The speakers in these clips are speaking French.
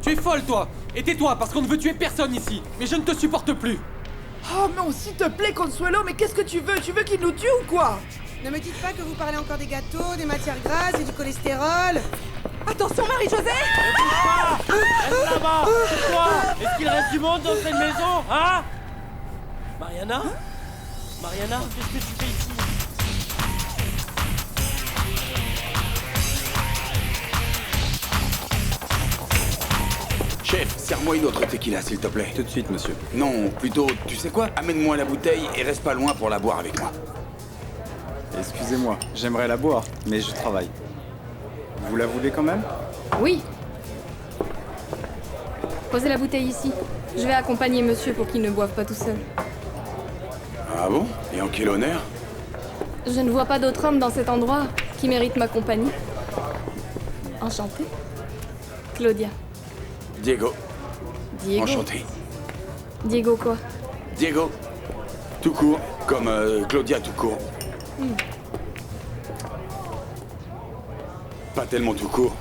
Tu es folle, toi! Et tais-toi, parce qu'on ne veut tuer personne ici! Mais je ne te supporte plus! Oh non, s'il te plaît, Consuelo, mais qu'est-ce que tu veux? Tu veux qu'il nous tue ou quoi? Ne me dites pas que vous parlez encore des gâteaux, des matières grasses et du cholestérol. Attention, Marie-Josée! Reste là-bas! C'est quoi? Est-ce qu'il reste du monde dans cette maison? Hein? Mariana? Mariana, qu'est-ce que tu fais ici? Chef, serre-moi une autre tequila, s'il te plaît. Tout de suite, monsieur. Non, plutôt, tu sais quoi? Amène-moi la bouteille et reste pas loin pour la boire avec moi. Excusez-moi, j'aimerais la boire, mais je travaille. Vous la voulez quand même? Oui. Posez la bouteille ici. Je vais accompagner monsieur pour qu'il ne boive pas tout seul. Ah bon? Et en quel honneur? Je ne vois pas d'autre homme dans cet endroit qui mérite ma compagnie. Enchantée. Claudia. Diego. Diego. Enchanté. Diego quoi? Diego. Tout court, comme Claudia tout court. Pas tellement tout court.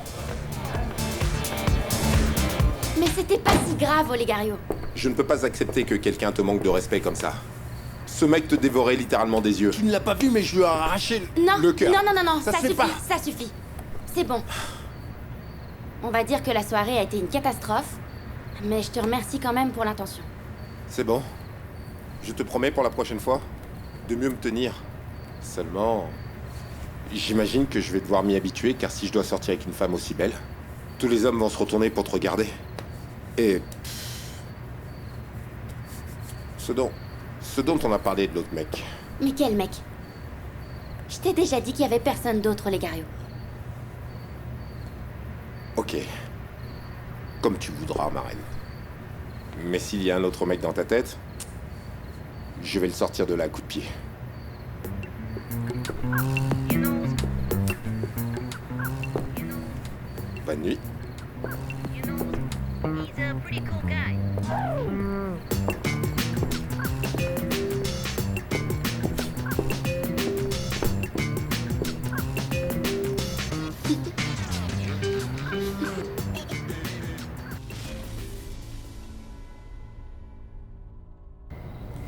Mais c'était pas si grave, Olegario. Je ne peux pas accepter que quelqu'un te manque de respect comme ça. Ce mec te dévorait littéralement des yeux. Tu ne l'as pas vu, mais je lui ai arraché Non, le cœur. non, Ça ça se fait suffit, pas. ça suffit. C'est bon. On va dire que la soirée a été une catastrophe, mais je te remercie quand même pour l'intention. C'est bon. Je te promets pour la prochaine fois de mieux me tenir. Seulement, j'imagine que je vais devoir m'y habituer, car si je dois sortir avec une femme aussi belle, tous les hommes vont se retourner pour te regarder. Et... Ce dont on a parlé de l'autre mec. Mais quel mec? Je t'ai déjà dit qu'il y avait personne d'autre, Olegario. Ok. Comme tu voudras, ma reine. Mais s'il y a un autre mec dans ta tête, je vais le sortir de là à coup de pied. Bonne nuit.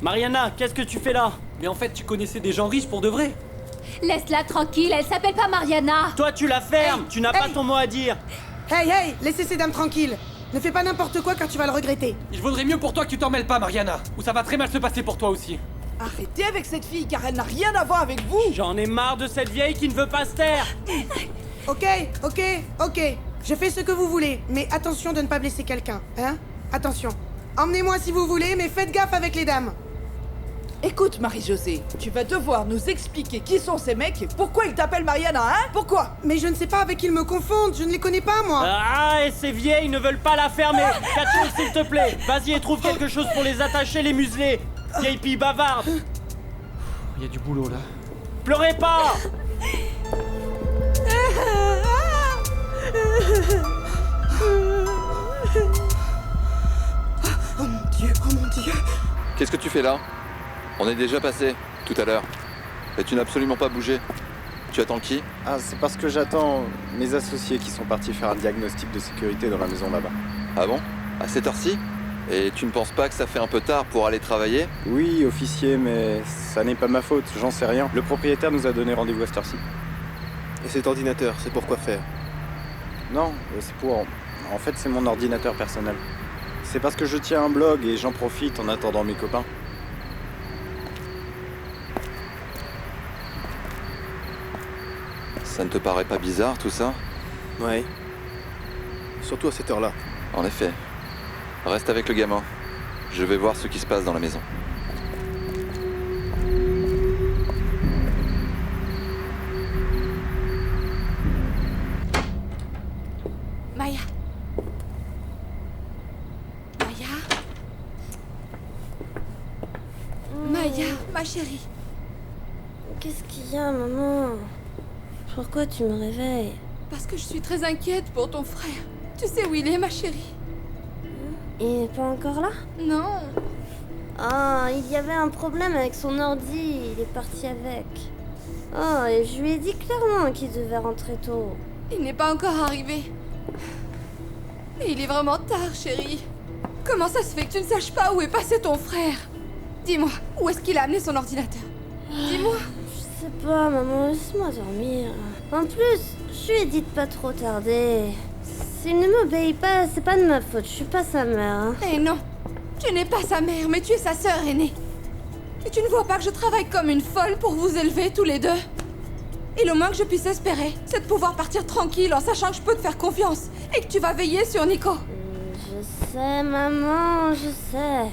Mariana, qu'est-ce que tu fais là? Mais en fait, tu connaissais des gens riches pour de vrai? Laisse-la tranquille, elle s'appelle pas Mariana. Toi, tu la fermes. Tu n'as pas ton mot à dire. Hey, laissez ces dames tranquilles. Ne fais pas n'importe quoi car tu vas le regretter. Il vaudrait mieux pour toi que tu t'en mêles pas, Mariana, ou ça va très mal se passer pour toi aussi. Arrêtez avec cette fille, car elle n'a rien à voir avec vous. J'en ai marre de cette vieille qui ne veut pas se taire. Ok. Je fais ce que vous voulez, mais attention de ne pas blesser quelqu'un, hein? Attention. Emmenez-moi si vous voulez, mais faites gaffe avec les dames. Écoute, Marie-Josée, tu vas devoir nous expliquer qui sont ces mecs et pourquoi ils t'appellent Mariana, hein? Pourquoi? Mais je ne sais pas avec qui ils me confondent, je ne les connais pas, moi. Ah, et ces vieilles ne veulent pas la fermer. Catherine, s'il te plaît, vas-y et trouve quelque chose pour les attacher, les museler. Vieille pille bavarde. Il y a du boulot, là. Pleurez pas. Oh mon Dieu. Qu'est-ce que tu fais là? On est déjà passé, tout à l'heure. Et tu n'as absolument pas bougé. Tu attends qui? Ah, c'est parce que j'attends mes associés qui sont partis faire un diagnostic de sécurité dans la maison là-bas. Ah bon? À cette heure-ci? Et tu ne penses pas que ça fait un peu tard pour aller travailler? Oui, officier, mais ça n'est pas ma faute, j'en sais rien. Le propriétaire nous a donné rendez-vous à cette heure-ci. Et cet ordinateur, c'est pour quoi faire? Non, c'est pour... En fait, c'est mon ordinateur personnel. C'est parce que je tiens un blog et j'en profite en attendant mes copains. Ça ne te paraît pas bizarre, tout ça? Ouais. Surtout à cette heure-là. En effet. Reste avec le gamin. Je vais voir ce qui se passe dans la maison. Maya. Maya, ma chérie. Qu'est-ce qu'il y a, maman? Pourquoi tu me réveilles? Parce que je suis très inquiète pour ton frère. Tu sais où il est, ma chérie? Il est pas encore là? Non. Ah, il y avait un problème avec son ordi, il est parti avec. Oh, et je lui ai dit clairement qu'il devait rentrer tôt. Il n'est pas encore arrivé. Il est vraiment tard, chérie. Comment ça se fait que tu ne saches pas où est passé ton frère? Dis-moi, où est-ce qu'il a amené son ordinateur? Dis-moi. Je sais pas, maman, laisse-moi dormir. En plus, je lui ai dit de pas trop tarder. S'il ne m'obéit pas, c'est pas de ma faute, je suis pas sa mère. Hein. Eh non, tu n'es pas sa mère, mais tu es sa sœur aînée. Et tu ne vois pas que je travaille comme une folle pour vous élever tous les deux? Et le moins que je puisse espérer, c'est de pouvoir partir tranquille en sachant que je peux te faire confiance et que tu vas veiller sur Nico. Je sais, maman, je sais.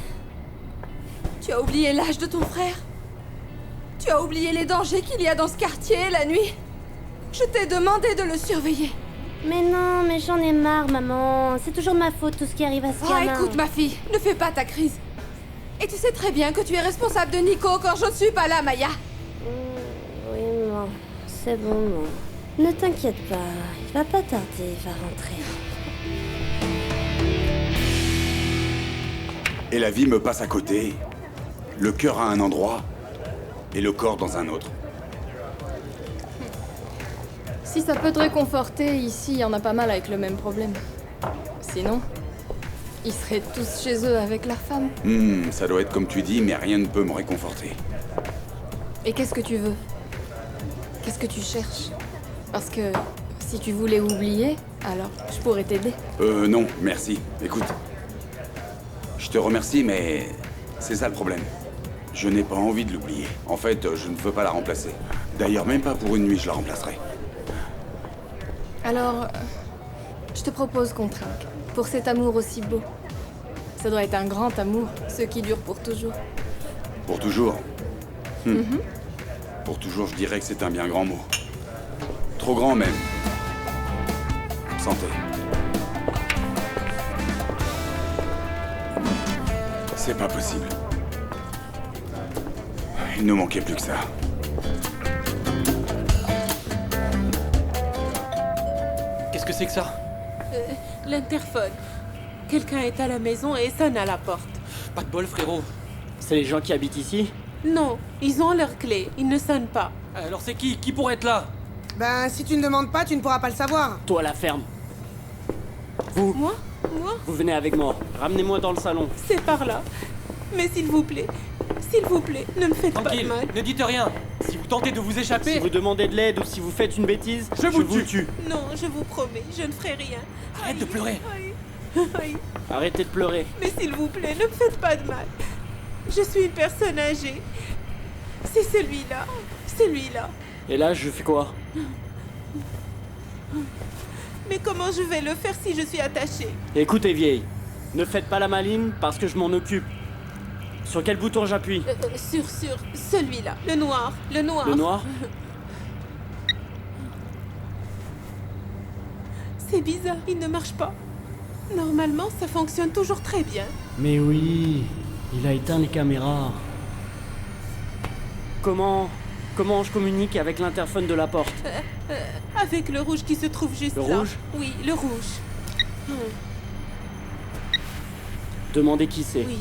Tu as oublié l'âge de ton frère? Tu as oublié les dangers qu'il y a dans ce quartier la nuit? Je t'ai demandé de le surveiller. Mais non, mais j'en ai marre, maman. C'est toujours ma faute tout ce qui arrive à ce gamin. Écoute, ma fille, ne fais pas ta crise. Et tu sais très bien que tu es responsable de Nico quand je ne suis pas là, Maya. Oui, maman. C'est bon, maman. Ne t'inquiète pas, il va pas tarder, il va rentrer. Et la vie me passe à côté, le cœur à un endroit et le corps dans un autre. Si ça peut te réconforter, ici, il y en a pas mal avec le même problème. Sinon, ils seraient tous chez eux avec leur femme. Ça doit être comme tu dis, mais rien ne peut me réconforter. Et qu'est-ce que tu veux? Qu'est-ce que tu cherches? Parce que si tu voulais oublier, alors je pourrais t'aider. Non, merci. Écoute, je te remercie, mais c'est ça le problème. Je n'ai pas envie de l'oublier. En fait, je ne veux pas la remplacer. D'ailleurs, même pas pour une nuit, je la remplacerai. Alors, je te propose qu'on trinque. Pour cet amour aussi beau. Ça doit être un grand amour, ce qui dure pour toujours. Pour toujours? Pour toujours, je dirais que c'est un bien grand mot. Trop grand même. Santé. C'est pas possible. Il ne manquait plus que ça. Qu'est-ce que c'est que ça? L'interphone. Quelqu'un est à la maison et sonne à la porte. Pas de bol, frérot. C'est les gens qui habitent ici? Non, ils ont leur clé, ils ne sonnent pas. Alors c'est qui? Qui pourrait être là? Ben, si tu ne demandes pas, tu ne pourras pas le savoir. Toi, la ferme. Vous, Moi vous venez avec moi. Ramenez-moi dans le salon. C'est par là. Mais s'il vous plaît, ne me faites Tranquille, pas de mal. ne dites rien. Si vous tentez de vous échapper... Si vous demandez de l'aide ou si vous faites une bêtise, je vous tue. Non, je vous promets, je ne ferai rien. Arrête de pleurer. Arrêtez de pleurer. Mais s'il vous plaît, ne me faites pas de mal. Je suis une personne âgée. C'est celui-là. Et là, je fais quoi? Mais comment je vais le faire si je suis attachée? Écoutez, vieille, ne faites pas la maline parce que je m'en occupe. Sur quel bouton j'appuie? Sur celui-là, le noir. Le noir? C'est bizarre, il ne marche pas. Normalement, ça fonctionne toujours très bien. Mais oui, il a éteint les caméras. Comment je communique avec l'interphone de la porte? Avec le rouge qui se trouve juste là. Le rouge? Oui, le rouge. Demandez qui c'est. Oui.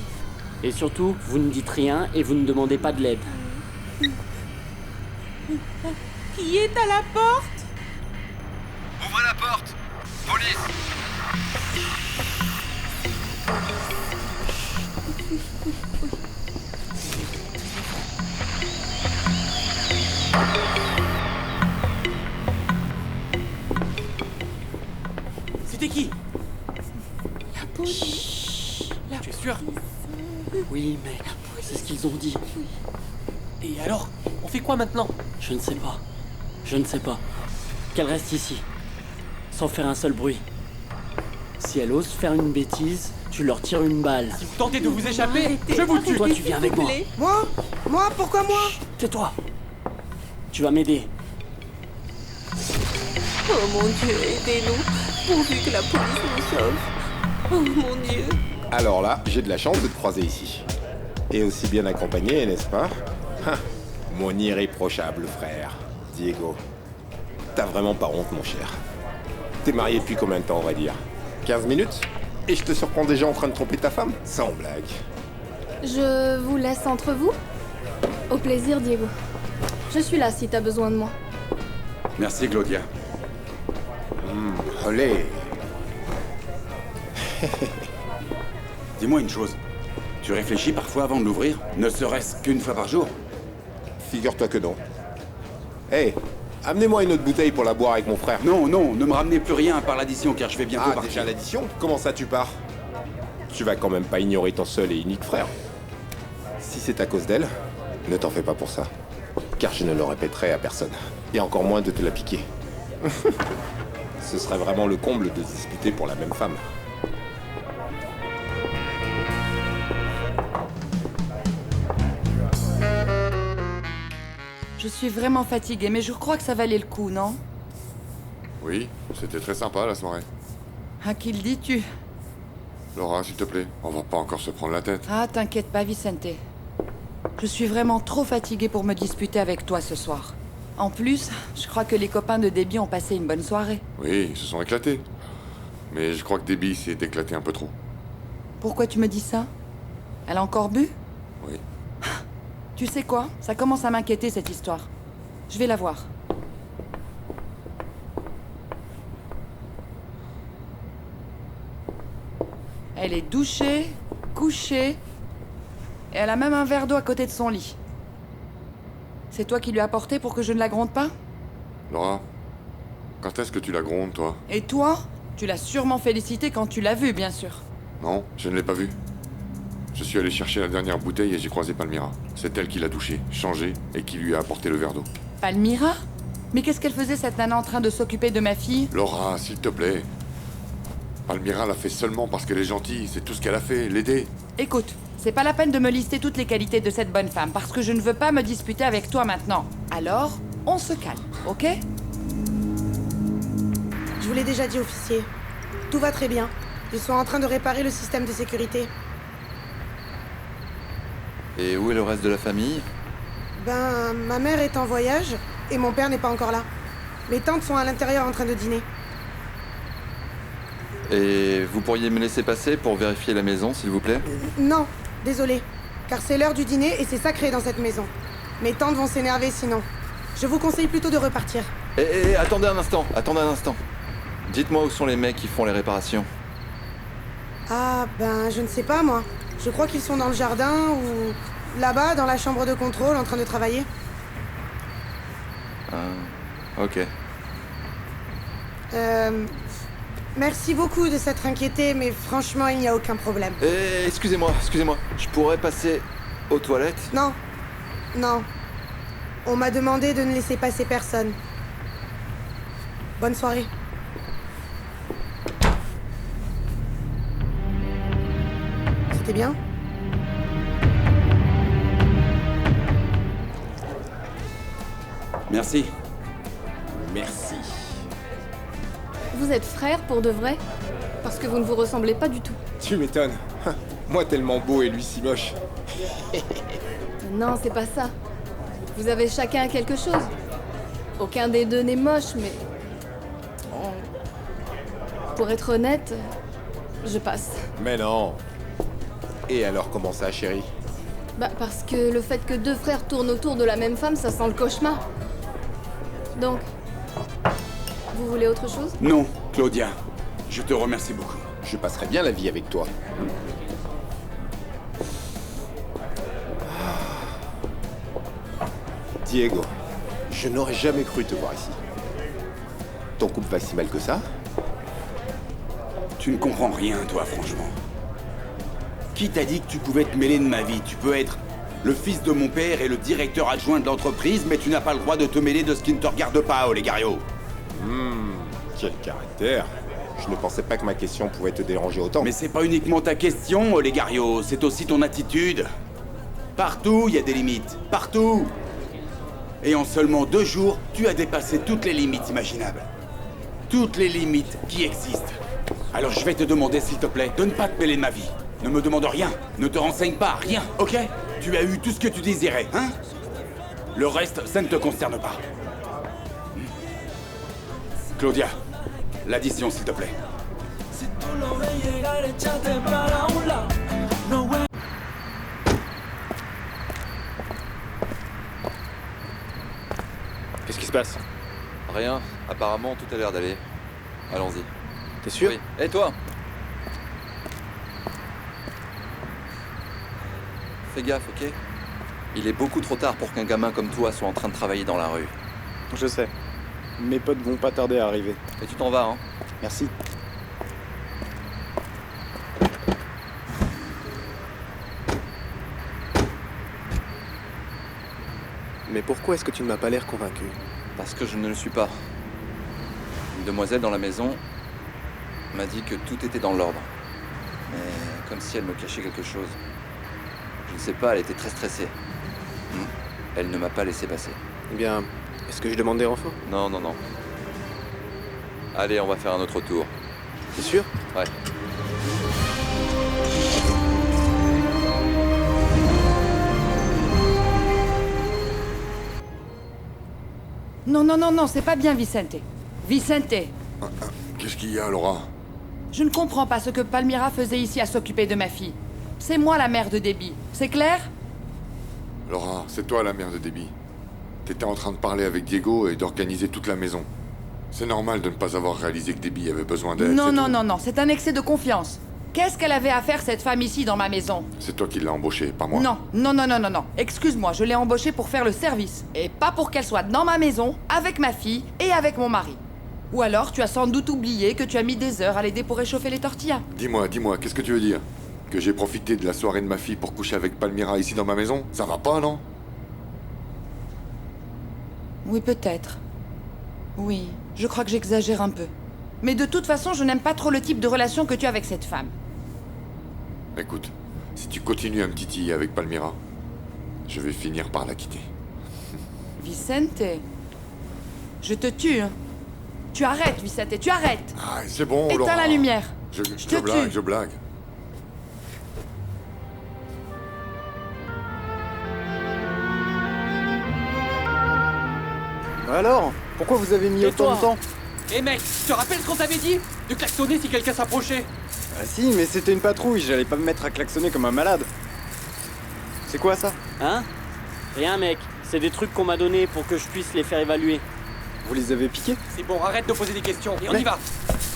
Et surtout, vous ne dites rien et vous ne demandez pas de l'aide. Qui est à la porte? Ouvrez la porte! Police! C'était qui? La police. Tu es sûr? Oui, mais c'est ce qu'ils ont dit. Et alors? On fait quoi maintenant? Je ne sais pas. Je ne sais pas. Qu'elle reste ici. Sans faire un seul bruit. Si elle ose faire une bêtise, tu leur tires une balle. Si vous tentez de vous échapper, je vous tue. Toi, tu viens avec moi. Moi? Pourquoi moi? Tais-toi. Tu vas m'aider. Oh mon Dieu, aidez-nous, pourvu que la police nous sauve. Oh mon Dieu. Alors là, j'ai de la chance de te croiser ici. Et aussi bien accompagné, n'est-ce pas? Mon irréprochable frère, Diego. T'as vraiment pas honte, mon cher. T'es marié depuis combien de temps, on va dire? 15 minutes? Et je te surprends déjà en train de tromper ta femme? Sans blague. Je vous laisse entre vous. Au plaisir, Diego. Je suis là si t'as besoin de moi. Merci, Claudia. Olé. Dis-moi une chose. Tu réfléchis parfois avant de l'ouvrir? Ne serait-ce qu'une fois par jour? Figure-toi que non. Hey, amenez-moi une autre bouteille pour la boire avec mon frère. Non, non, ne me ramenez plus rien par l'addition car je vais bientôt partir. Déjà l'addition? Comment ça tu pars? Tu vas quand même pas ignorer ton seul et unique frère. Si c'est à cause d'elle, ne t'en fais pas pour ça. Car je ne le répéterai à personne. Et encore moins de te la piquer. Ce serait vraiment le comble de se disputer pour la même femme. Je suis vraiment fatiguée, mais je crois que ça valait le coup, non? Oui, c'était très sympa la soirée. À qui le dis-tu? Laura, s'il te plaît, on va pas encore se prendre la tête. Ah, t'inquiète pas, Vicente. Je suis vraiment trop fatiguée pour me disputer avec toi ce soir. En plus, je crois que les copains de Debbie ont passé une bonne soirée. Oui, ils se sont éclatés. Mais je crois que Debbie s'est éclatée un peu trop. Pourquoi tu me dis ça? Elle a encore bu? Oui. Tu sais quoi? Ça commence à m'inquiéter cette histoire. Je vais la voir. Elle est douchée, couchée, et elle a même un verre d'eau à côté de son lit. C'est toi qui lui as apporté pour que je ne la gronde pas? Laura, quand est-ce que tu la grondes, toi? Et toi? Tu l'as sûrement félicité quand tu l'as vue, bien sûr. Non, je ne l'ai pas vue. Je suis allé chercher la dernière bouteille et j'ai croisé Palmyra. C'est elle qui l'a touchée, changée et qui lui a apporté le verre d'eau. Palmyra? Mais qu'est-ce qu'elle faisait cette nana en train de s'occuper de ma fille? Laura, s'il te plaît. Palmyra l'a fait seulement parce qu'elle est gentille, c'est tout ce qu'elle a fait, l'aider. Écoute, c'est pas la peine de me lister toutes les qualités de cette bonne femme, parce que je ne veux pas me disputer avec toi maintenant. Alors, on se calme, ok? Je vous l'ai déjà dit, officier. Tout va très bien. Ils sont en train de réparer le système de sécurité. Et où est le reste de la famille? Ben, ma mère est en voyage et mon père n'est pas encore là. Mes tantes sont à l'intérieur en train de dîner. Et vous pourriez me laisser passer pour vérifier la maison, s'il vous plaît? Non, désolé. Car c'est l'heure du dîner et c'est sacré dans cette maison. Mes tantes vont s'énerver sinon. Je vous conseille plutôt de repartir. Attendez un instant, attendez un instant. Dites-moi où sont les mecs qui font les réparations. Ah, ben, je ne sais pas, moi. Je crois qu'ils sont dans le jardin ou là-bas, dans la chambre de contrôle, en train de travailler. Ah, ok. Merci beaucoup de s'être inquiété, mais franchement, il n'y a aucun problème. Excusez-moi, je pourrais passer aux toilettes? Non, non. On m'a demandé de ne laisser passer personne. Bonne soirée. C'était bien? Merci. Merci. Vous êtes frères pour de vrai? Parce que vous ne vous ressemblez pas du tout. Tu m'étonnes. Moi tellement beau et lui si moche. Non, c'est pas ça. Vous avez chacun quelque chose. Aucun des deux n'est moche, mais... Pour être honnête, je passe. Mais non. Et alors comment ça, chérie? Bah, parce que le fait que deux frères tournent autour de la même femme, ça sent le cauchemar. Donc... Vous voulez autre chose? Non, Claudia. Je te remercie beaucoup. Je passerai bien la vie avec toi. Diego, je n'aurais jamais cru te voir ici. Ton couple va si mal que ça? Tu ne comprends rien, toi, franchement. Qui t'a dit que tu pouvais te mêler de ma vie? Tu peux être le fils de mon père et le directeur adjoint de l'entreprise, mais tu n'as pas le droit de te mêler de ce qui ne te regarde pas, Olegario. Quel caractère. Je ne pensais pas que ma question pouvait te déranger autant. Mais c'est pas uniquement ta question, Olegario, c'est aussi ton attitude. Partout, il y a des limites. Partout. Et en seulement 2 jours, tu as dépassé toutes les limites imaginables. Toutes les limites qui existent. Alors je vais te demander, s'il te plaît, de ne pas te mêler de ma vie. Ne me demande rien. Ne te renseigne pas, rien, ok? Tu as eu tout ce que tu désirais, hein? Le reste, ça ne te concerne pas. Claudia, l'addition, s'il te plaît. Qu'est-ce qui se passe? Rien. Apparemment, tout a l'air d'aller. Allons-y. T'es sûr? Oui. Et toi? Fais gaffe, ok? Il est beaucoup trop tard pour qu'un gamin comme toi soit en train de travailler dans la rue. Je sais. Mes potes vont pas tarder à arriver. Et tu t'en vas, hein? Merci. Mais pourquoi est-ce que tu ne m'as pas l'air convaincu? Parce que je ne le suis pas. Une demoiselle dans la maison m'a dit que tout était dans l'ordre. Mais comme si elle me cachait quelque chose. Je ne sais pas, elle était très stressée. Elle ne m'a pas laissé passer. Eh bien, est-ce que je demande des renforts? Non, non, non. Allez, on va faire un autre tour. T'es sûr? Ouais. Non, non, non, non, c'est pas bien, Vicente. Vicente, Qu'est-ce qu'il y a, Laura? je ne comprends pas ce que Palmyra faisait ici à s'occuper de ma fille. C'est moi la mère de Debbie, c'est clair? Laura, c'est toi la mère de Debbie. T'étais en train de parler avec Diego et d'organiser toute la maison. C'est normal de ne pas avoir réalisé que Debbie avait besoin d'aide. Non, c'est non, tout. non, non, c'est un excès de confiance. Qu'est-ce qu'elle avait à faire, cette femme, ici, dans ma maison? C'est toi qui l'as embauchée, pas moi. Non, non, non, non, non, non. Excuse-moi, je l'ai embauchée pour faire le service. Et pas pour qu'elle soit dans ma maison, avec ma fille et avec mon mari. Ou alors, tu as sans doute oublié que tu as mis des heures à l'aider pour réchauffer les tortillas. Dis-moi, qu'est-ce que tu veux dire? Que j'ai profité de la soirée de ma fille pour coucher avec Palmyra ici dans ma maison? Ça va pas, non? Oui, peut-être. Oui, je crois que j'exagère un peu. Mais de toute façon, je n'aime pas trop le type de relation que tu as avec cette femme. Écoute, si tu continues à me titiller avec Palmyra, je vais finir par la quitter. Vicente, je te tue, hein. Tu arrêtes, Vicente, tu arrêtes. Ah, c'est bon, Laura. Éteins la lumière. Je te blague, tue. je blague. Alors, pourquoi vous avez mis autant de temps? Eh mec, tu te rappelles ce qu'on t'avait dit? De klaxonner si quelqu'un s'approchait. Ah si, mais c'était une patrouille, j'allais pas me mettre à klaxonner comme un malade. C'est quoi ça? Hein? Rien, mec. C'est des trucs qu'on m'a donnés pour que je puisse les faire évaluer. Vous les avez piqués? C'est bon, arrête de poser des questions et on y va.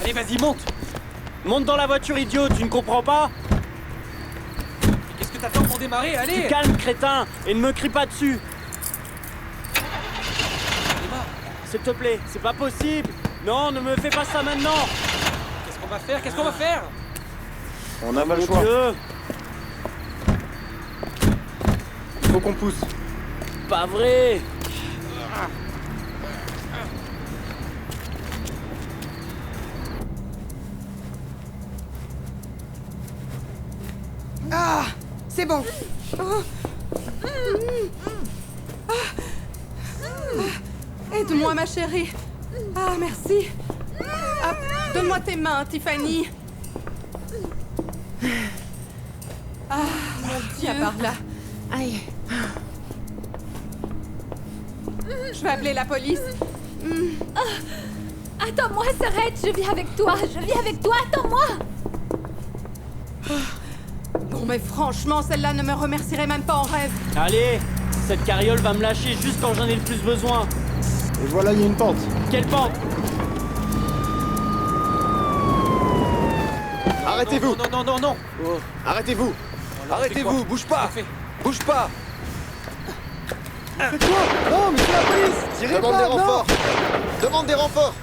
Allez, vas-y, monte. Monte dans la voiture, idiot, tu ne comprends pas? Et qu'est-ce que t'attends pour démarrer? Allez. Tu calmes, crétin, et ne me crie pas dessus. S'il te plaît, c'est pas possible. Non, ne me fais pas ça maintenant. Qu'est-ce qu'on va faire? Qu'est-ce qu'on va faire? On a pas le Mon choix. Dieu. Il faut qu'on pousse. Pas vrai. Ah, c'est bon. Aide-moi, ma chérie. Ah, merci. Ah, donne-moi tes mains, Tiffany. Ah, mon Dieu. Viens par là. Aïe. Je vais appeler la police. Attends-moi, s'arrête, je viens avec toi, attends-moi. Non, mais franchement, celle-là ne me remercierait même pas en rêve. Allez, cette carriole va me lâcher juste quand j'en ai le plus besoin. Et voilà, il y a une pente. Quelle pente? Arrêtez-vous! Non, non, non, non, non. Arrêtez-vous! Arrêtez-vous, bouge pas! Bouge pas! C'est quoi? Non, mais c'est la police! Tirez Demande pas, des non! renforts! Demande des renforts!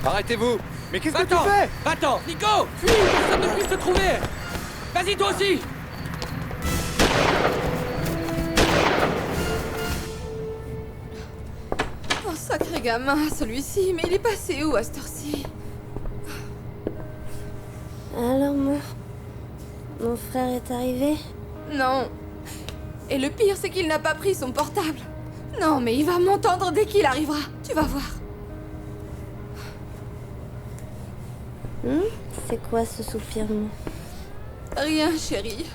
Arrêtez-vous! Mais qu'est-ce que tu Va-t'en. fais? Va-t'en, Nico. Fuis, personne ne puisse te trouver. Vas-y, toi aussi. Oh, sacré gamin, celui-ci. Mais il est passé où à cette heure-ci? Alors, mon frère est arrivé? Non. Et le pire, c'est qu'il n'a pas pris son portable. Non, mais il va m'entendre dès qu'il arrivera. Tu vas voir. C'est quoi ce soupirement? Rien, chérie.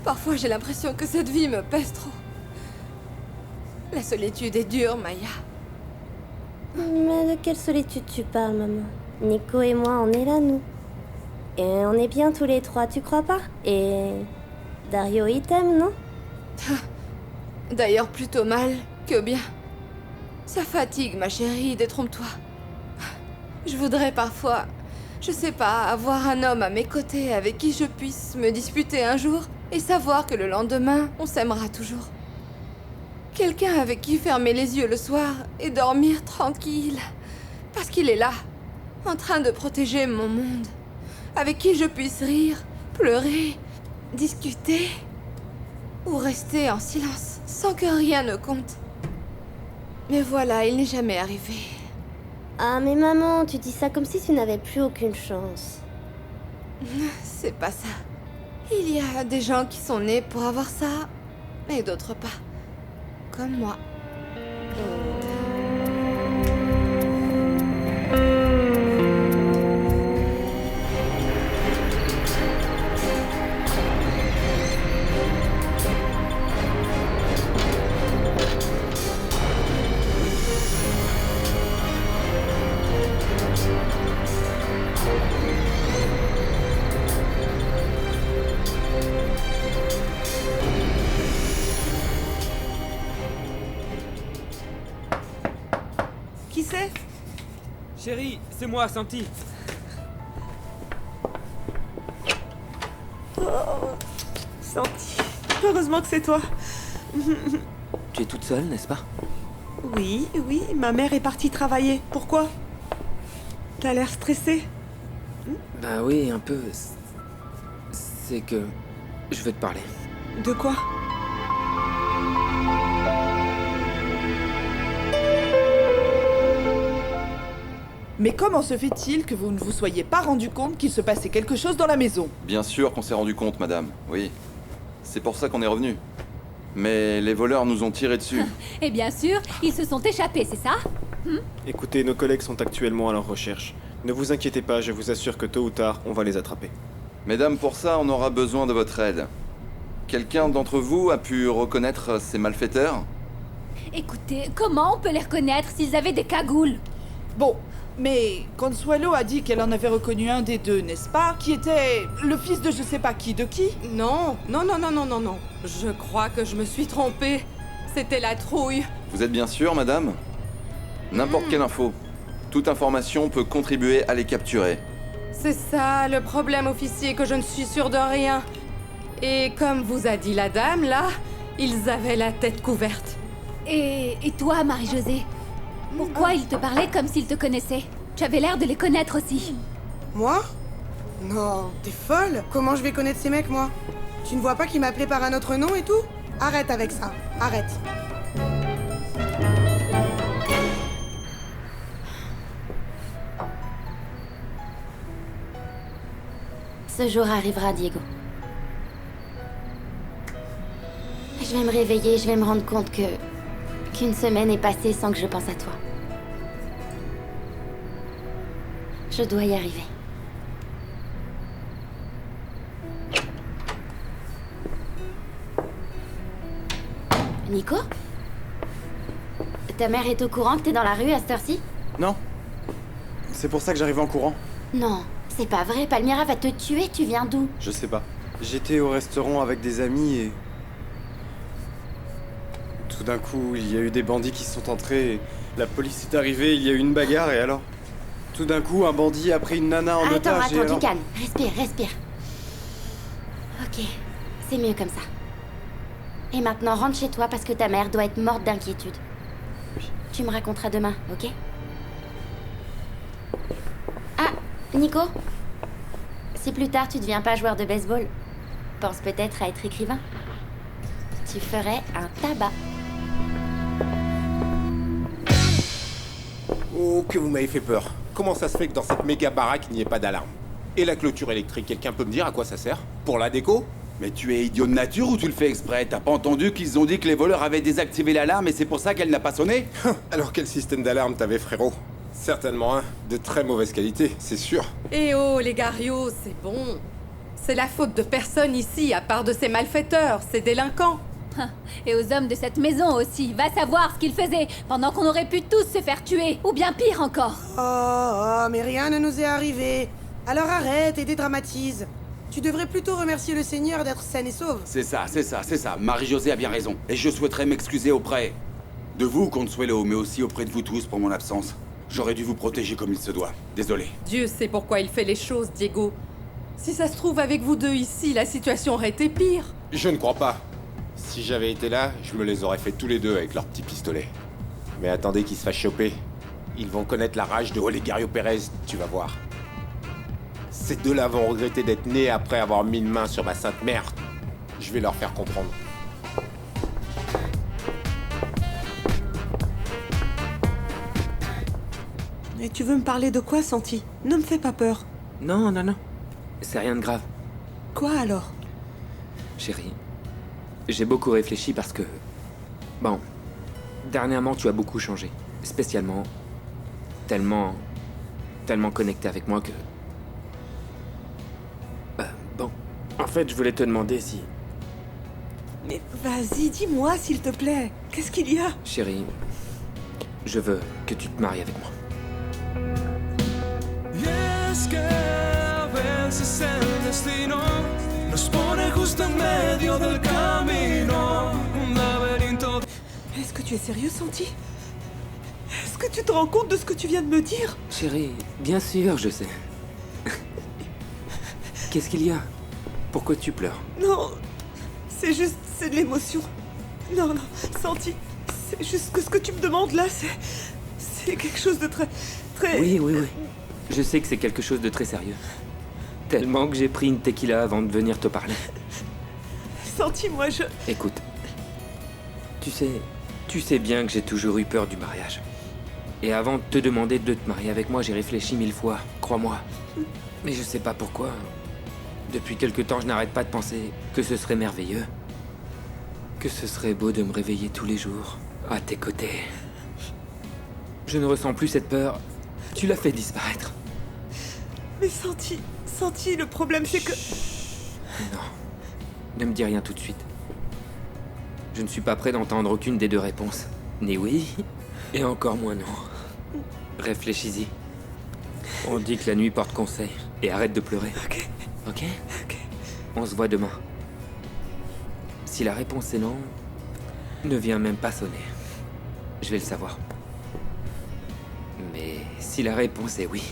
Parfois, j'ai l'impression que cette vie me pèse trop. La solitude est dure, Maya. Mais de quelle solitude tu parles, maman? Nico et moi, on est là, nous. Et on est bien tous les trois, tu crois pas? Et Dario, il t'aime, non? D'ailleurs, plutôt mal que bien. Ça fatigue, ma chérie, détrompe-toi. Je voudrais parfois, je sais pas, avoir un homme à mes côtés avec qui je puisse me disputer un jour. Et savoir que le lendemain, on s'aimera toujours. Quelqu'un avec qui fermer les yeux le soir et dormir tranquille. Parce qu'il est là, en train de protéger mon monde. Avec qui je puisse rire, pleurer, discuter. Ou rester en silence, sans que rien ne compte. Mais voilà, il n'est jamais arrivé. Ah mais maman, tu dis ça comme si tu n'avais plus aucune chance. C'est pas ça. Il y a des gens qui sont nés pour avoir ça, et d'autres pas. Comme moi. Qui c'est? Chérie, c'est moi, Santi. Oh, Santi. Heureusement que c'est toi. Tu es toute seule, n'est-ce pas? Oui, oui, ma mère est partie travailler. Pourquoi? T'as l'air stressée. Bah oui, un peu. C'est que... je veux te parler. De quoi? Mais comment se fait-il que vous ne vous soyez pas rendu compte qu'il se passait quelque chose dans la maison? Bien sûr qu'on s'est rendu compte, madame, oui. C'est pour ça qu'on est revenu. Mais les voleurs nous ont tiré dessus. Et bien sûr, ils se sont échappés, c'est ça? Écoutez, nos collègues sont actuellement à leur recherche. Ne vous inquiétez pas, je vous assure que tôt ou tard, on va les attraper. Mesdames, pour ça, on aura besoin de votre aide. Quelqu'un d'entre vous a pu reconnaître ces malfaiteurs? Écoutez, comment on peut les reconnaître s'ils avaient des cagoules? Bon, mais Consuelo a dit qu'elle en avait reconnu un des deux, n'est-ce pas? Qui était le fils de je sais pas qui, de qui? Non, non, non, non, non, non, non. Je crois que je me suis trompée. C'était la trouille. Vous êtes bien sûr, madame? N'importe quelle info. Toute information peut contribuer à les capturer. C'est ça le problème, officier, que je ne suis sûre de rien. Et comme vous a dit la dame, là, ils avaient la tête couverte. Et toi, Marie-Josée? Pourquoi ils te parlaient comme s'ils te connaissaient? Tu avais l'air de les connaître aussi. Moi? Non, t'es folle? Comment je vais connaître ces mecs, moi? Tu ne vois pas qu'ils m'appelaient par un autre nom et tout? Arrête avec ça, arrête. Ce jour arrivera, Diego. Je vais me réveiller, je vais me rendre compte qu'une semaine est passée sans que je pense à toi. Je dois y arriver. Nico? Ta mère est au courant que t'es dans la rue à cette heure-ci? Non. C'est pour ça que j'arrive en courant. Non, c'est pas vrai. Palmyra va te tuer. Tu viens d'où? Je sais pas. J'étais au restaurant avec des amis et... Tout d'un coup, il y a eu des bandits qui sont entrés et la police est arrivée, il y a eu une bagarre et alors... Tout d'un coup, un bandit a pris une nana en otage et Attends, alors... du calme. Respire, respire. Ok, c'est mieux comme ça. Et maintenant, rentre chez toi parce que ta mère doit être morte d'inquiétude. Oui. Tu me raconteras demain, ok? Ah, Nico? Si plus tard tu deviens pas joueur de baseball, pense peut-être à être écrivain. Tu ferais un tabac. Oh, que vous m'avez fait peur. Comment ça se fait que dans cette méga baraque, il n'y ait pas d'alarme? Et la clôture électrique, quelqu'un peut me dire à quoi ça sert? Pour la déco? Mais tu es idiot de nature ou tu le fais exprès? T'as pas entendu qu'ils ont dit que les voleurs avaient désactivé l'alarme et c'est pour ça qu'elle n'a pas sonné? Alors quel système d'alarme t'avais, frérot? Certainement un de très mauvaise qualité, c'est sûr. Eh oh, les Garios, c'est bon. C'est la faute de personne ici, à part de ces malfaiteurs, ces délinquants. Et aux hommes de cette maison aussi. Va savoir ce qu'ils faisaient pendant qu'on aurait pu tous se faire tuer. Ou bien pire encore. Oh, mais rien ne nous est arrivé. Alors arrête et dédramatise. Tu devrais plutôt remercier le Seigneur d'être saine et sauve. C'est ça, c'est ça, c'est ça. Marie-Josée a bien raison. Et je souhaiterais m'excuser auprès de vous, Consuelo, mais aussi auprès de vous tous pour mon absence. J'aurais dû vous protéger comme il se doit. Désolé. Dieu sait pourquoi il fait les choses, Diego. Si ça se trouve, avec vous deux ici, la situation aurait été pire. Je ne crois pas. Si j'avais été là, je me les aurais fait tous les deux avec leurs petits pistolets. Mais attendez qu'ils se fassent choper. Ils vont connaître la rage de Olegario Pérez, tu vas voir. Ces deux-là vont regretter d'être nés après avoir mis une main sur ma sainte mère. Je vais leur faire comprendre. Et tu veux me parler de quoi, Santi? Ne me fais pas peur. Non, non, non. C'est rien de grave. Quoi alors? Chérie, j'ai beaucoup réfléchi parce que... Bon, dernièrement tu as beaucoup changé. Spécialement, tellement connecté avec moi que... Bon, en fait je voulais te demander si... Mais vas-y, dis-moi s'il te plaît. Qu'est-ce qu'il y a? Chérie, je veux que tu te maries avec moi. Y es que a veces el destino nos pone justo en medio del camino, un laberinto. Est-ce que tu es sérieux, Santi? Est-ce que tu te rends compte de ce que tu viens de me dire? Chérie, bien sûr, je sais. Qu'est-ce qu'il y a? Pourquoi tu pleures? Non, c'est de l'émotion. Non, non, Santi, c'est juste que ce que tu me demandes là, c'est quelque chose de très... Oui. Je sais que c'est quelque chose de très sérieux. Tellement que j'ai pris une tequila avant de venir te parler. Santi, moi je... Écoute, tu sais bien que j'ai toujours eu peur du mariage. Et avant de te demander de te marier avec moi, j'ai réfléchi 1000 fois, crois-moi. Mais je sais pas pourquoi. Depuis quelque temps, je n'arrête pas de penser que ce serait merveilleux. Que ce serait beau de me réveiller tous les jours, à tes côtés. Je ne ressens plus cette peur. Tu l'as fait disparaître. Mais Santi, le problème c'est que... Non, ne me dis rien tout de suite. Je ne suis pas prêt d'entendre aucune des deux réponses. Ni oui, et encore moins non. Réfléchis-y. On dit que la nuit porte conseil. Et arrête de pleurer. Ok? On se voit demain. Si la réponse est non, ne viens même pas sonner. Je vais le savoir. Mais si la réponse est oui,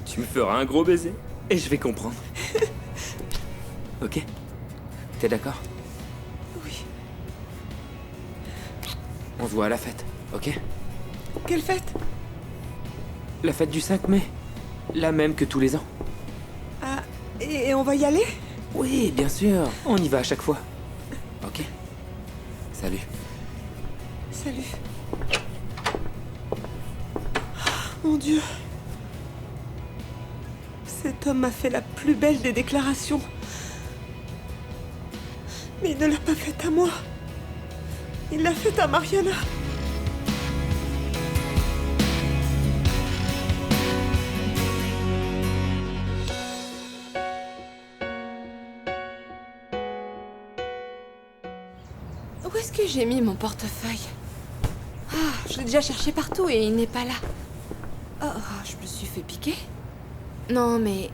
tu me feras un gros baiser. Et je vais comprendre. Ok? T'es d'accord? Oui. On se voit à la fête, ok? Quelle fête? La fête du 5 mai. La même que tous les ans. Ah, et on va y aller? Oui, bien sûr. On y va à chaque fois. Ok? Salut. Salut. Mon Dieu. Cet homme m'a fait la plus belle des déclarations. Mais il ne l'a pas faite à moi. Il l'a faite à Mariana. Où est-ce que j'ai mis mon portefeuille? Ah, je l'ai déjà cherché partout et il n'est pas là. Oh, je me suis fait piquer? Non, mais...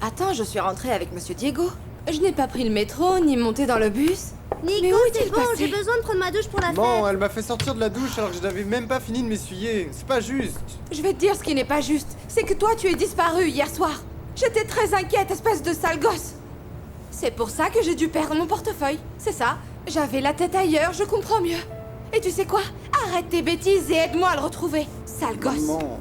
Attends, je suis rentrée avec Monsieur Diego. Je n'ai pas pris le métro, ni monté dans le bus. Nico, mais où c'est est-il bon, passé? j'ai besoin de prendre ma douche pour la fête. Non, elle m'a fait sortir de la douche alors que je n'avais même pas fini de m'essuyer. C'est pas juste. Je vais te dire ce qui n'est pas juste. C'est que toi, tu es disparu hier soir. J'étais très inquiète, espèce de sale gosse. C'est pour ça que j'ai dû perdre mon portefeuille. C'est ça. J'avais la tête ailleurs, je comprends mieux. Et tu sais quoi? Arrête tes bêtises et aide-moi à le retrouver. Sale gosse. Maman.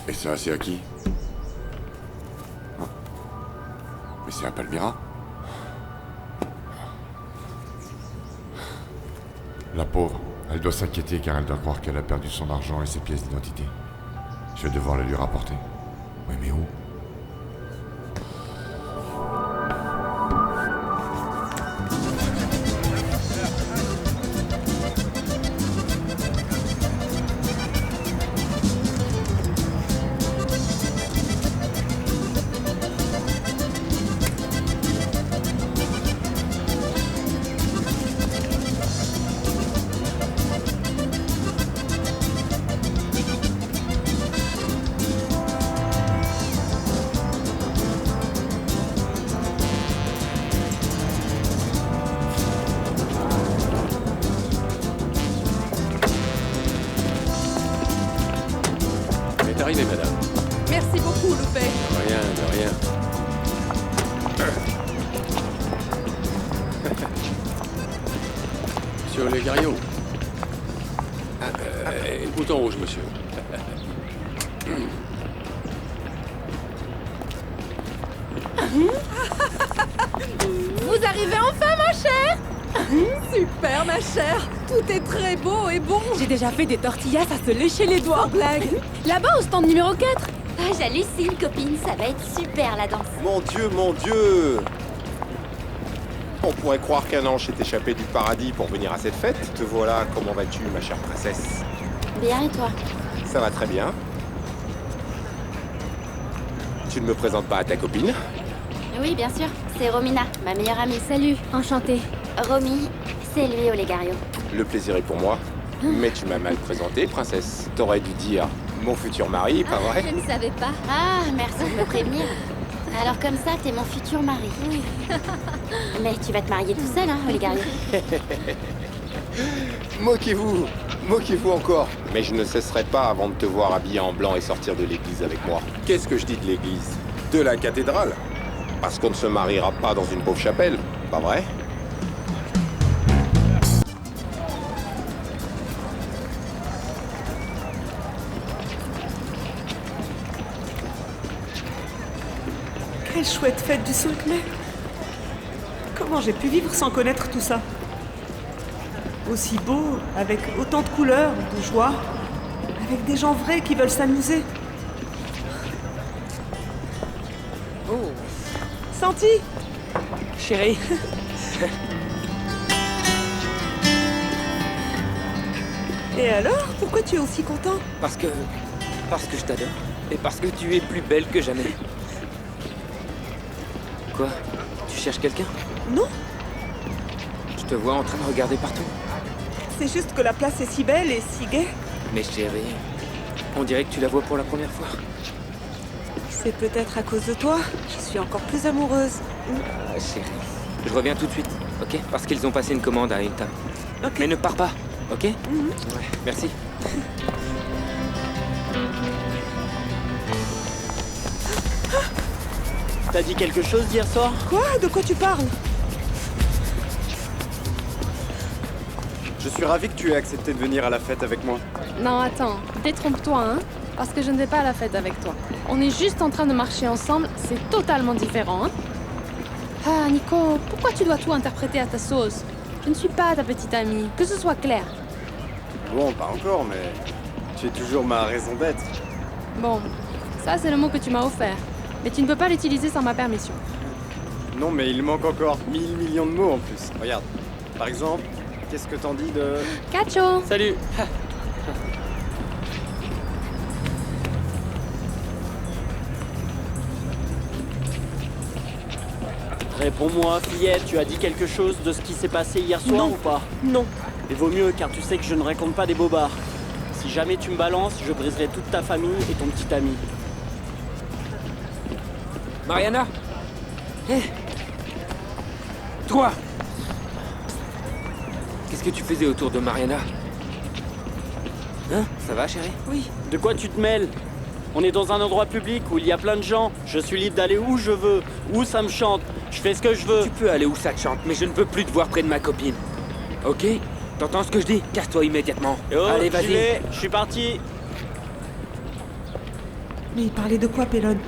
Et ça, c'est à qui? Hein? Mais c'est à Palmyra? La pauvre, elle doit s'inquiéter car elle doit croire qu'elle a perdu son argent et ses pièces d'identité. Je vais devoir le lui rapporter. Oui, mais où? rien. Monsieur Olegario. Bouton rouge, monsieur. Vous arrivez enfin, ma chère. Super, ma chère. Tout est très beau et bon. J'ai déjà fait des tortillas à se lécher les doigts. Sans blague. Là-bas, au stand numéro 4. Ah, j'hallucine, copine, ça va être super la danse. Mon Dieu! On pourrait croire qu'un ange s'est échappé du paradis pour venir à cette fête. Te voilà, comment vas-tu, ma chère princesse? Bien, et toi? Ça va très bien. Tu ne me présentes pas à ta copine? Oui, bien sûr, c'est Romina, ma meilleure amie. Salut, enchantée. Romy, c'est lui, Olegario. Le plaisir est pour moi. Mais tu m'as mal présenté, princesse. T'aurais dû dire mon futur mari, pas vrai? Je ne savais pas. Ah, merci de me prévenir. Alors comme ça, t'es mon futur mari. Oui. Mais tu vas te marier tout seul, hein, Olegario? Moquez-vous encore. Mais je ne cesserai pas avant de te voir habillé en blanc et sortir de l'église avec moi. Qu'est-ce que je dis de l'église? De la cathédrale. Parce qu'on ne se mariera pas dans une pauvre chapelle, pas vrai? Quelle chouette fête du 5 mai. Comment j'ai pu vivre sans connaître tout ça? Aussi beau, avec autant de couleurs, de joie, avec des gens vrais qui veulent s'amuser. Oh, Santi! chérie. Et alors, pourquoi tu es aussi content? Parce que je t'adore. Et parce que tu es plus belle que jamais. Quoi? Tu cherches quelqu'un? Non, Je te vois en train de regarder partout. c'est juste que la place est si belle et si gaie. Mais chérie, on dirait que tu la vois pour la première fois. C'est peut-être à cause de toi. Je suis encore plus amoureuse. Ah, chérie, je reviens tout de suite, ok? Parce qu'ils ont passé une commande à une table. Ok. Mais ne pars pas, ok? Ouais, merci. T'as dit quelque chose hier soir? Quoi? De quoi tu parles? Je suis ravi que tu aies accepté de venir à la fête avec moi. Non, attends, détrompe-toi, hein? Parce que je ne vais pas à la fête avec toi. On est juste en train de marcher ensemble, c'est totalement différent, hein? Ah, Nico, pourquoi tu dois tout interpréter à ta sauce? Je ne suis pas ta petite amie, que ce soit clair. Bon, pas encore, mais tu es toujours ma raison d'être. Bon, ça c'est le mot que tu m'as offert. Mais tu ne peux pas l'utiliser sans ma permission. Non, mais il manque encore 1000 millions de mots en plus. Regarde, par exemple, qu'est-ce que t'en dis de... Cacho! Salut. Réponds-moi, fillette, tu as dit quelque chose de ce qui s'est passé hier soir Non. ou pas? Non. Et vaut mieux, car tu sais que je ne raconte pas des bobards. Si jamais tu me balances, je briserai toute ta famille et ton petit ami. Mariana? Hé! Toi! Qu'est-ce que tu faisais autour de Mariana? Hein? Ça va, chérie? Oui. De quoi tu te mêles? On est dans un endroit public où il y a plein de gens. Je suis libre d'aller où je veux, où ça me chante. Je fais ce que je veux. Tu peux aller où ça te chante, mais je ne peux plus te voir près de ma copine. Ok? T'entends ce que je dis? Casse-toi immédiatement. Oh, Allez, j'y vas-y. vais, je suis parti. Mais il parlait de quoi, Pélone?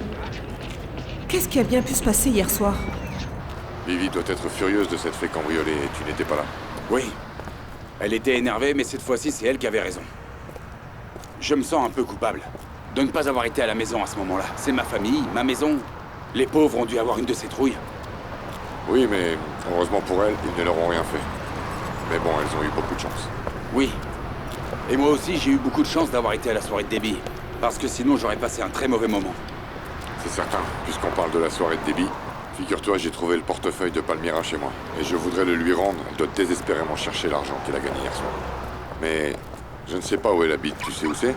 Qu'est-ce qui a bien pu se passer hier soir? Vivi doit être furieuse de cette fée cambriolée et tu n'étais pas là. Oui. Elle était énervée, mais cette fois-ci, c'est elle qui avait raison. Je me sens un peu coupable de ne pas avoir été à la maison à ce moment-là. C'est ma famille, ma maison. Les pauvres ont dû avoir une de ces trouilles. Oui, mais heureusement pour elle, ils ne leur ont rien fait. Mais bon, elles ont eu beaucoup de chance. Oui. Et moi aussi, j'ai eu beaucoup de chance d'avoir été à la soirée de Debbie. Parce que sinon, j'aurais passé un très mauvais moment. C'est certain, puisqu'on parle de la soirée de Debbie. Figure-toi, j'ai trouvé le portefeuille de Palmyra chez moi. Et je voudrais le lui rendre. Elle doit désespérément chercher l'argent qu'elle a gagné hier soir. Mais je ne sais pas où elle habite. Tu sais où c'est?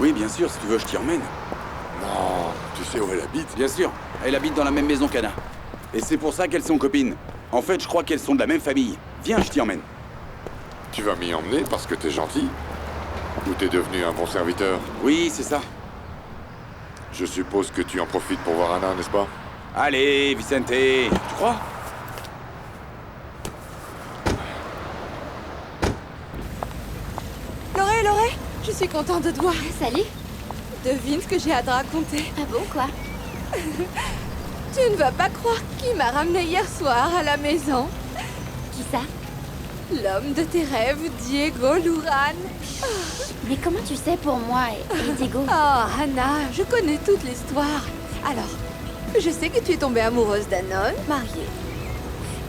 Oui, bien sûr, si tu veux, je t'y emmène. Non, tu sais où elle habite? Bien sûr, elle habite dans la même maison qu'Anna. Et c'est pour ça qu'elles sont copines. En fait, je crois qu'elles sont de la même famille. Viens, je t'y emmène. Tu vas m'y emmener parce que t'es gentil? Ou t'es devenu un bon serviteur? Oui, c'est ça. Je suppose que tu en profites pour voir Anna, n'est-ce pas? Allez, Vicente, tu crois? Loré, je suis contente de te voir. Salut. Devine ce que j'ai à te raconter. Ah bon, quoi? Tu ne vas pas croire qui m'a ramené hier soir à la maison. Qui ça? L'homme de tes rêves, Diego Luran. Mais comment tu sais pour moi et Diego? Oh, Anna, je connais toute l'histoire. Alors, je sais que tu es tombée amoureuse d'un homme marié.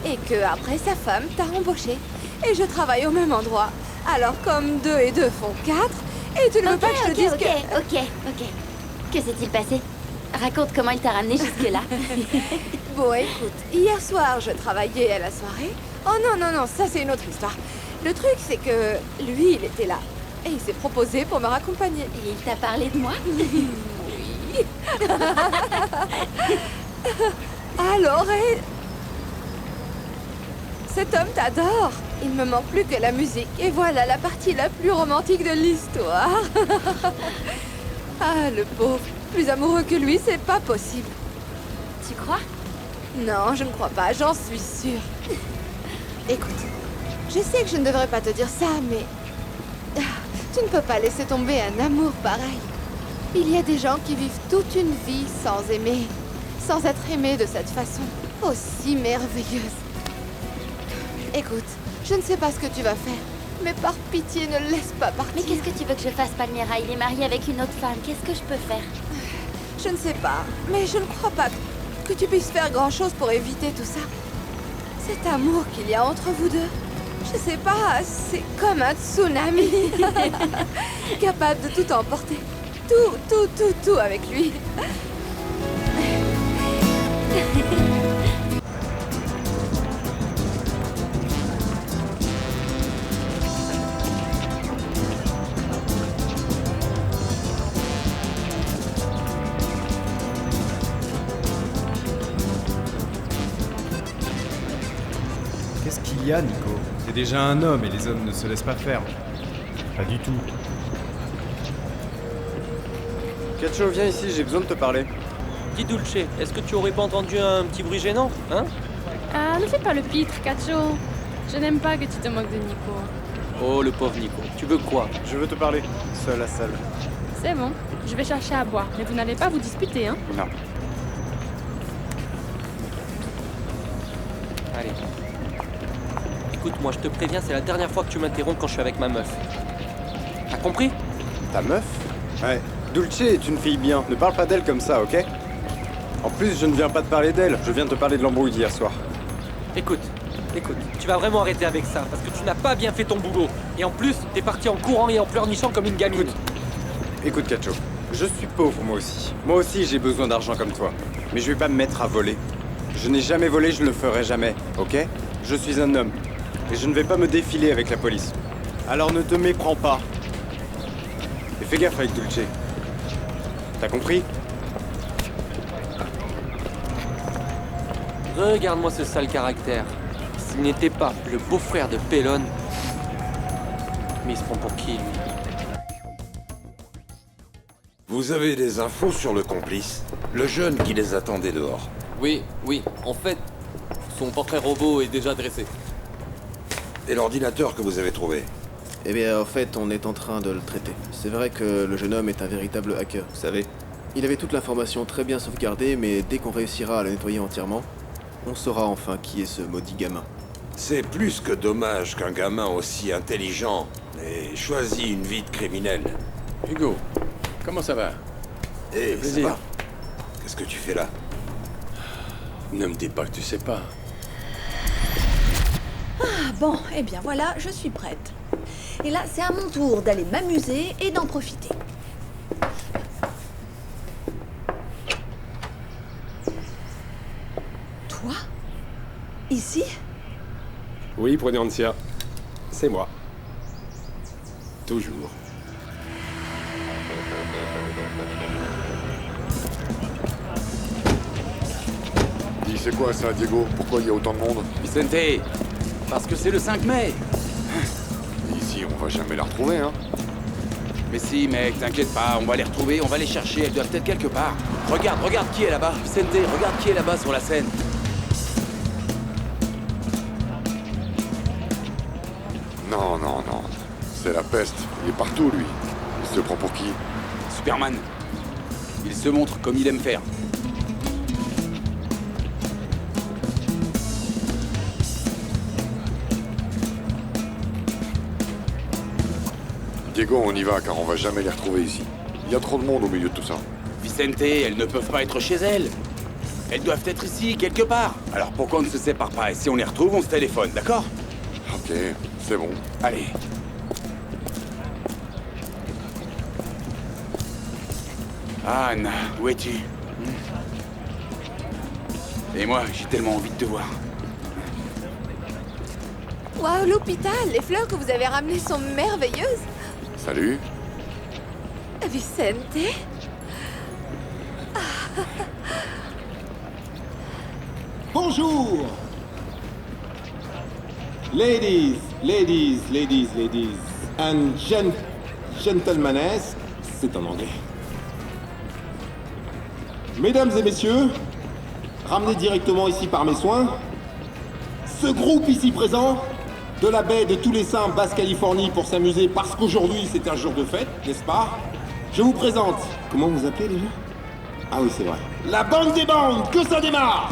Et que après sa femme t'a embauché. Et je travaille au même endroit. Alors, comme 2 et 2 font 4, et tu ne veux pas que je te dise que... Ok. Que s'est-il passé? Raconte comment il t'a ramené jusque-là. Bon, écoute, hier soir, je travaillais à la soirée. Oh non, ça c'est une autre histoire. Le truc, c'est que lui, il était là. Et il s'est proposé pour me raccompagner. Et il t'a parlé de moi? Oui. Alors, cet homme t'adore. Il me manque plus que la musique. Et voilà la partie la plus romantique de l'histoire. Ah, le pauvre. Plus amoureux que lui, c'est pas possible. Tu crois? Non, je ne crois pas, j'en suis sûre. Écoute, je sais que je ne devrais pas te dire ça, mais... tu ne peux pas laisser tomber un amour pareil. Il y a des gens qui vivent toute une vie sans aimer, sans être aimés de cette façon, aussi merveilleuse. Écoute, je ne sais pas ce que tu vas faire, mais par pitié, ne le laisse pas partir. Mais qu'est-ce que tu veux que je fasse, Palmyra? Il est marié avec une autre femme, qu'est-ce que je peux faire? Je ne sais pas, mais je ne crois pas que tu puisses faire grand-chose pour éviter tout ça. Cet amour qu'il y a entre vous deux, je sais pas, c'est comme un tsunami. Capable de tout emporter. Tout avec lui. Qu'est-ce qu'il y a, Nico? T'es déjà un homme et les hommes ne se laissent pas faire. Pas du tout. Cacho, viens ici, j'ai besoin de te parler. Dis Dulce, est-ce que tu aurais pas entendu un petit bruit gênant, hein? Ah, ne fais pas le pitre, Cacho. Je n'aime pas que tu te moques de Nico. Oh, le pauvre Nico. Tu veux quoi? Je veux te parler, seul à seul. C'est bon, je vais chercher à boire, mais vous n'allez pas vous disputer, hein? Non. Allez. Écoute-moi, je te préviens, c'est la dernière fois que tu m'interromps quand je suis avec ma meuf. T'as compris? Ta meuf? Ouais. Dulce est une fille bien. Ne parle pas d'elle comme ça, ok? En plus, je ne viens pas te parler d'elle. Je viens de te parler de l'embrouille d'hier soir. Écoute, tu vas vraiment arrêter avec ça, parce que tu n'as pas bien fait ton boulot. Et en plus, t'es parti en courant et en pleurnichant comme une gamine. Écoute, Cacho, je suis pauvre moi aussi. Moi aussi, j'ai besoin d'argent comme toi. Mais je vais pas me mettre à voler. Je n'ai jamais volé, je ne le ferai jamais, ok? Je suis un homme. Et je ne vais pas me défiler avec la police. Alors ne te méprends pas. Et fais gaffe avec Dulce. T'as compris? Regarde-moi ce sale caractère. S'il n'était pas le beau-frère de Pellone... Mais il se prend pour qui, lui? Vous avez des infos sur le complice? Le jeune qui les attendait dehors? Oui. En fait, son portrait robot est déjà dressé. Et l'ordinateur que vous avez trouvé? Eh bien, en fait, on est en train de le traiter. C'est vrai que le jeune homme est un véritable hacker, vous savez. Il avait toute l'information très bien sauvegardée, mais dès qu'on réussira à la nettoyer entièrement, on saura enfin qui est ce maudit gamin. C'est plus que dommage qu'un gamin aussi intelligent ait choisi une vie de criminel. Hugo, comment ça va? Eh, ça va? Qu'est-ce que tu fais là? Ne me dis pas que tu sais pas. Ah bon, eh bien voilà, je suis prête. Et là, c'est à mon tour d'aller m'amuser et d'en profiter. Toi? Ici? Oui, Prudencia. C'est moi. Toujours. Dis, c'est quoi ça, Diego? Pourquoi il y a autant de monde? Vicente, parce que c'est le 5 mai. Ici, on va jamais la retrouver, hein? Mais si, mec, t'inquiète pas, on va les retrouver, on va les chercher, elles doivent être quelque part. Regarde qui est là-bas. Vicente, regarde qui est là-bas sur la scène. Non. C'est la peste. Il est partout, lui. Il se prend pour qui? Superman. Il se montre comme il aime faire. Diego, on y va, car on va jamais les retrouver ici. Il y a trop de monde au milieu de tout ça. Vicente, elles ne peuvent pas être chez elles. Elles doivent être ici, quelque part. Alors pourquoi on ne se sépare pas? Et si on les retrouve, on se téléphone, d'accord? Ok, c'est bon. Allez. Anne, où es-tu? Et moi, j'ai tellement envie de te voir. Waouh, l'hôpital! Les fleurs que vous avez ramenées sont merveilleuses! Salut. Vicente? Bonjour! Ladies, and gentlemanes, c'est en anglais. Mesdames et messieurs, ramenés directement ici par mes soins, ce groupe ici présent, de la baie de tous les Saints, Basse-Californie, pour s'amuser parce qu'aujourd'hui c'est un jour de fête, n'est-ce pas? Je vous présente... Comment vous appelez déjà? Ah oui, c'est vrai. La bande des bandes, que ça démarre!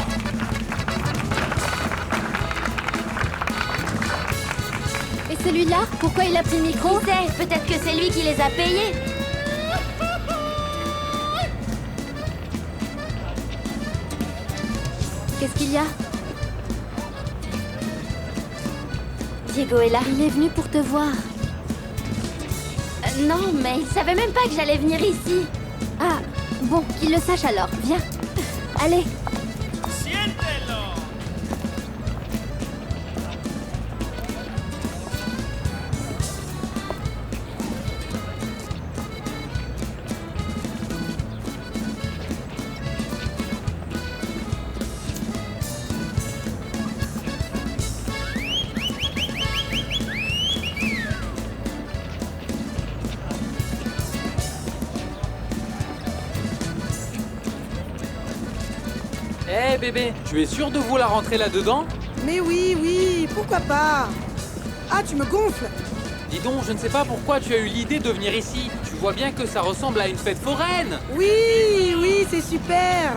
Et celui-là, pourquoi il a pris le micro? Qui sait? Peut-être que c'est lui qui les a payés. Qu'est-ce qu'il y a? Diego est là. Il est venu pour te voir. Non, mais il savait même pas que j'allais venir ici. Ah, bon, qu'il le sache alors. Viens. Allez. Eh bébé, tu es sûr de vouloir rentrer là-dedans? Mais oui, pourquoi pas? Ah, tu me gonfles! Dis donc, je ne sais pas pourquoi tu as eu l'idée de venir ici. Tu vois bien que ça ressemble à une fête foraine. Oui, c'est super!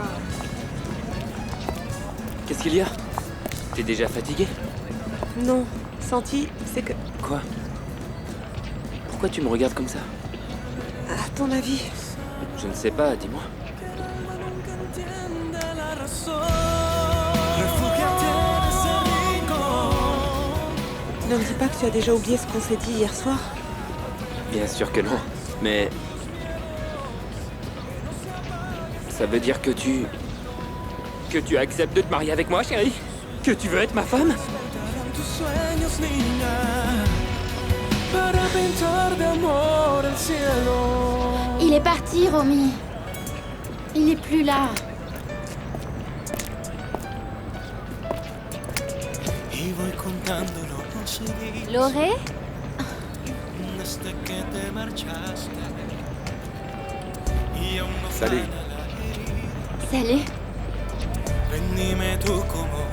Qu'est-ce qu'il y a? T'es déjà fatigué? Non, Santi, c'est que... Quoi? Pourquoi tu me regardes comme ça? À ton avis? Je ne sais pas, dis-moi. Ne me dis pas que tu as déjà oublié ce qu'on s'est dit hier soir. Bien sûr que non, mais... Ça veut dire que tu... Que tu acceptes de te marier avec moi, chérie? Que tu veux être ma femme? Il est parti, Romy. Il est plus là. Loré? Salut. Salut. Ven dime tú cómo